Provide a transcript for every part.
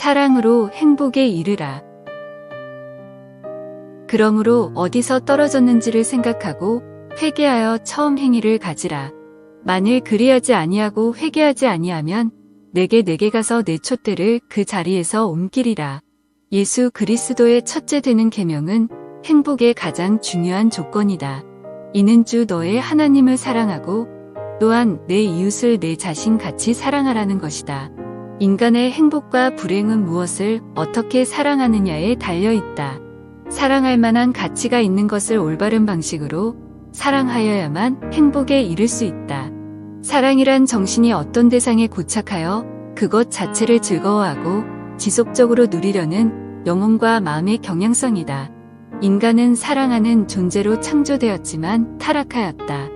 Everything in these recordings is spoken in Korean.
사랑으로 행복에 이르라. 그러므로 어디서 떨어졌는지를 생각하고 회개하여 처음 행위를 가지라. 만일 그리하지 아니하고 회개하지 아니하면 내게 가서 내 촛대를 그 자리에서 옮기리라. 예수 그리스도의 첫째 되는 계명은 행복의 가장 중요한 조건이다. 이는 주 너의 하나님을 사랑하고 또한 내 이웃을 내 자신 같이 사랑하라는 것이다. 인간의 행복과 불행은 무엇을 어떻게 사랑하느냐에 달려있다. 사랑할 만한 가치가 있는 것을 올바른 방식으로 사랑하여야만 행복에 이를 수 있다. 사랑이란 정신이 어떤 대상에 고착하여 그것 자체를 즐거워하고 지속적으로 누리려는 영혼과 마음의 경향성이다. 인간은 사랑하는 존재로 창조되었지만 타락하였다.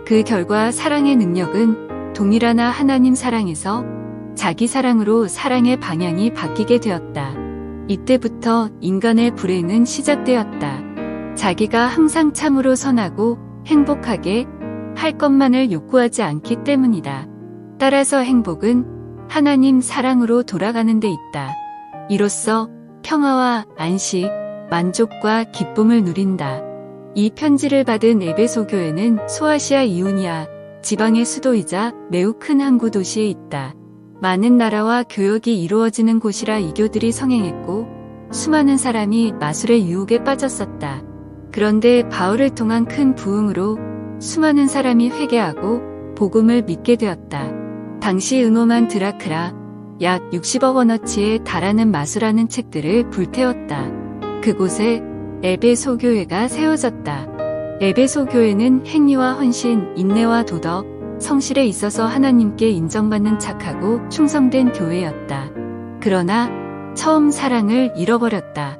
그 결과 사랑의 능력은 동일하나 하나님 사랑에서 자기 사랑으로 사랑의 방향이 바뀌게 되었다. 이때부터 인간의 불행은 시작되었다. 자기가 항상 참으로 선하고 행복하게 할 것만을 요구하지 않기 때문이다. 따라서 행복은 하나님 사랑으로 돌아가는 데 있다. 이로써 평화와 안식, 만족과 기쁨을 누린다. 이 편지를 받은 에베소 교회는 소아시아 이오니아 지방의 수도이자 매우 큰 항구 도시에 있다. 많은 나라와 교역이 이루어지는 곳이라 이교들이 성행했고 수많은 사람이 마술의 유혹에 빠졌었다. 그런데 바울을 통한 큰 부흥으로 수많은 사람이 회개하고 복음을 믿게 되었다. 당시 응엄한 드라크라 약 60억 원어치에 달하는 마술하는 책들을 불태웠다. 그곳에 에베소 교회가 세워졌다. 에베소 교회는 행위와 헌신, 인내와 도덕, 성실에 있어서 하나님께 인정받는 착하고 충성된 교회였다. 그러나 처음 사랑을 잃어버렸다.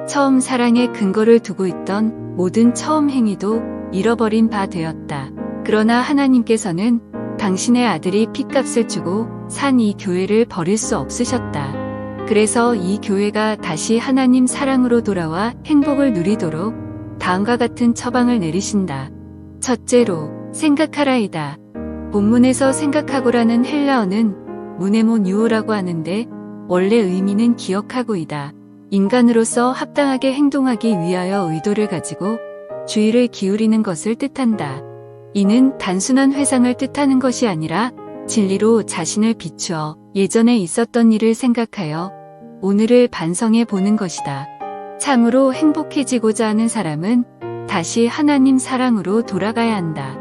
처음 사랑의 근거를 두고 있던 모든 처음 행위도 잃어버린 바 되었다. 그러나 하나님께서는 당신의 아들이 핏값을 주고 산 이 교회를 버릴 수 없으셨다. 그래서 이 교회가 다시 하나님 사랑으로 돌아와 행복을 누리도록 다음과 같은 처방을 내리신다. 첫째로 생각하라이다. 본문에서 생각하고라는 헬라어는 무네모뉴오라고 하는데 원래 의미는 기억하고이다. 인간으로서 합당하게 행동하기 위하여 의도를 가지고 주의를 기울이는 것을 뜻한다. 이는 단순한 회상을 뜻하는 것이 아니라 진리로 자신을 비추어 예전에 있었던 일을 생각하여 오늘을 반성해 보는 것이다. 참으로 행복해지고자 하는 사람은 다시 하나님 사랑으로 돌아가야 한다.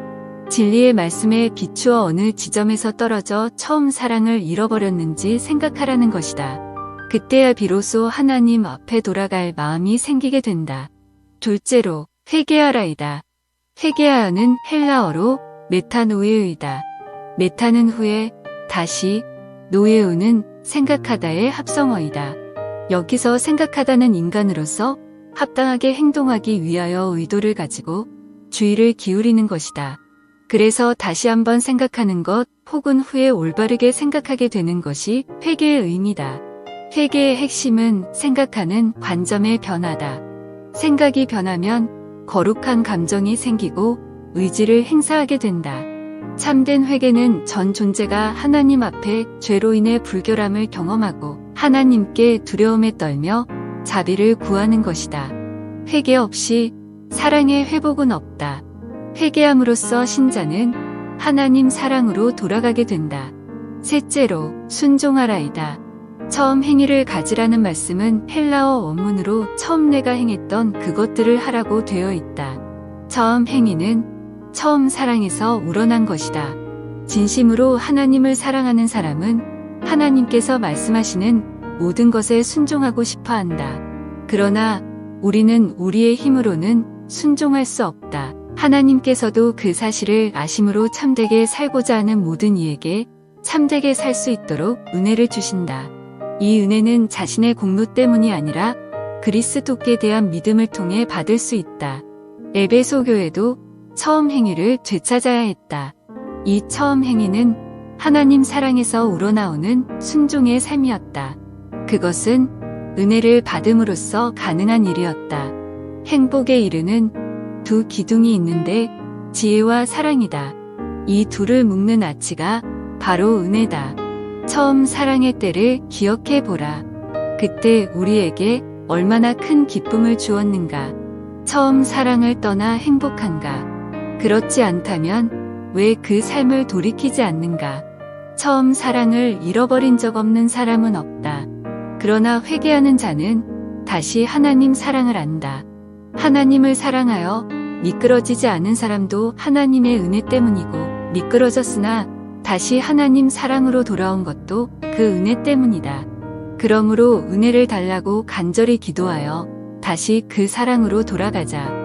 진리의 말씀에 비추어 어느 지점에서 떨어져 처음 사랑을 잃어버렸는지 생각하라는 것이다. 그때야 비로소 하나님 앞에 돌아갈 마음이 생기게 된다. 둘째로 회개하라이다. 회개하여는 헬라어로 메타노에의다. 메타는 후에, 다시, 노에우는 생각하다의 합성어이다. 여기서 생각하다는 인간으로서 합당하게 행동하기 위하여 의도를 가지고 주의를 기울이는 것이다. 그래서 다시 한번 생각하는 것 혹은 후에 올바르게 생각하게 되는 것이 회개의 의미다. 회개의 핵심은 생각하는 관점의 변화다. 생각이 변하면 거룩한 감정이 생기고 의지를 행사하게 된다. 참된 회개는 전 존재가 하나님 앞에 죄로 인해 불결함을 경험하고 하나님께 두려움에 떨며 자비를 구하는 것이다. 회개 없이 사랑의 회복은 없다. 회개함으로써 신자는 하나님 사랑으로 돌아가게 된다. 셋째로 순종하라이다. 처음 행위를 가지라는 말씀은 헬라어 원문으로 처음 내가 행했던 그것들을 하라고 되어 있다. 처음 행위는 처음 사랑에서 우러난 것이다. 진심으로 하나님을 사랑하는 사람은 하나님께서 말씀하시는 모든 것에 순종하고 싶어 한다. 그러나 우리는 우리의 힘으로는 순종할 수 없다. 하나님께서도 그 사실을 아심으로 참되게 살고자 하는 모든 이에게 참되게 살 수 있도록 은혜를 주신다. 이 은혜는 자신의 공로 때문이 아니라 그리스도께 대한 믿음을 통해 받을 수 있다. 에베소 교회도 처음 행위를 되찾아야 했다. 이 처음 행위는 하나님 사랑에서 우러나오는 순종의 삶이었다. 그것은 은혜를 받음으로써 가능한 일이었다. 행복에 이르는 두 기둥이 있는데 지혜와 사랑이다. 이 둘을 묶는 아치가 바로 은혜다. 처음 사랑의 때를 기억해 보라. 그때 우리에게 얼마나 큰 기쁨을 주었는가. 처음 사랑을 떠나 행복한가. 그렇지 않다면 왜 그 삶을 돌이키지 않는가. 처음 사랑을 잃어버린 적 없는 사람은 없다. 그러나 회개하는 자는 다시 하나님 사랑을 안다. 하나님을 사랑하여 미끄러지지 않은 사람도 하나님의 은혜 때문이고, 미끄러졌으나 다시 하나님 사랑으로 돌아온 것도 그 은혜 때문이다. 그러므로 은혜를 달라고 간절히 기도하여 다시 그 사랑으로 돌아가자.